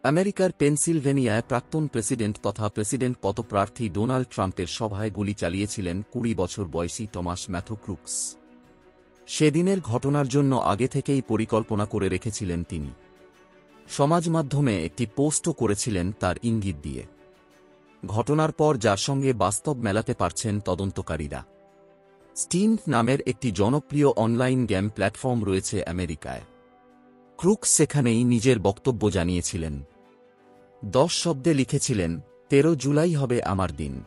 আমেরিকার পেনসিলভেনিয়ায় প্রাক্তন প্রেসিডেন্ট তথা প্রেসিডেন্ট পদপ্রার্থী ডোনাল্ড ট্রাম্পের সভায় গুলি চালিয়েছিলেন ২০ বছর বয়সী টমাস ম্যাথু ক্রুকস। সেদিনের ঘটনার জন্য আগে থেকেই পরিকল্পনা করে রেখেছিলেন তিনি। সমাজ মাধ্যমে একটি পোস্টও করেছিলেন তার ইঙ্গিত দিয়ে। ঘটনার পর যার সঙ্গে বাস্তব মেলাতে পারছেন তদন্তকারীরা। স্টিম নামের একটি জনপ্রিয় অনলাইন গেম প্ল্যাটফর্ম রয়েছে আমেরিকায়। ক্রুকস সেখানেই নিজের বক্তব্য জানিয়েছিলেন। ১০ শব্দে লিখেছিলেন, ১৩ জুলাই হবে আমার দিন।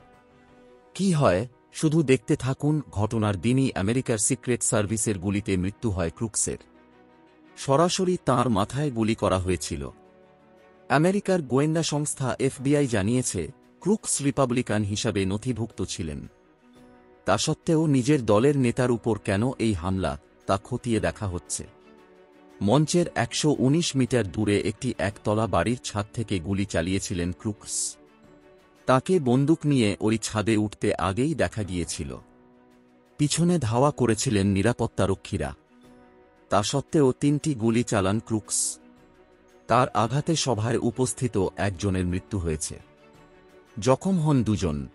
কি হয় শুধু দেখতে থাকুন। ঘটনার দিনই আমেরিকার সিক্রেট সার্ভিসের গুলিতে মৃত্যু হয় ক্রুকসের। সরাসরি তাঁর মাথায় গুলি করা হয়েছিল। আমেরিকার গোয়েন্দা সংস্থা এফবিআই জানিয়েছে, ক্রুকস রিপাবলিকান হিসাবে নথিভুক্ত ছিলেন। তা সত্ত্বেও নিজের দলের নেতার উপর কেন এই হামলা তা খতিয়ে দেখা হচ্ছে। মঞ্চের ১১৯ মিটার দূরে একটি একতলা বাড়ির ছাদ থেকে গুলি চালিয়েছিলেন ক্রুকস। তাকে বন্দুক নিয়ে ওই ছাদে উঠতে আগেই দেখা গিয়েছিল। পিছনে ধাওয়া করেছিলেন নিরাপত্তারক্ষীরা। তা সত্ত্বেও ৩টি গুলি চালান ক্রুকস। তার আঘাতে সভায় উপস্থিত একজনের মৃত্যু হয়েছে। জখম হন ২ জন।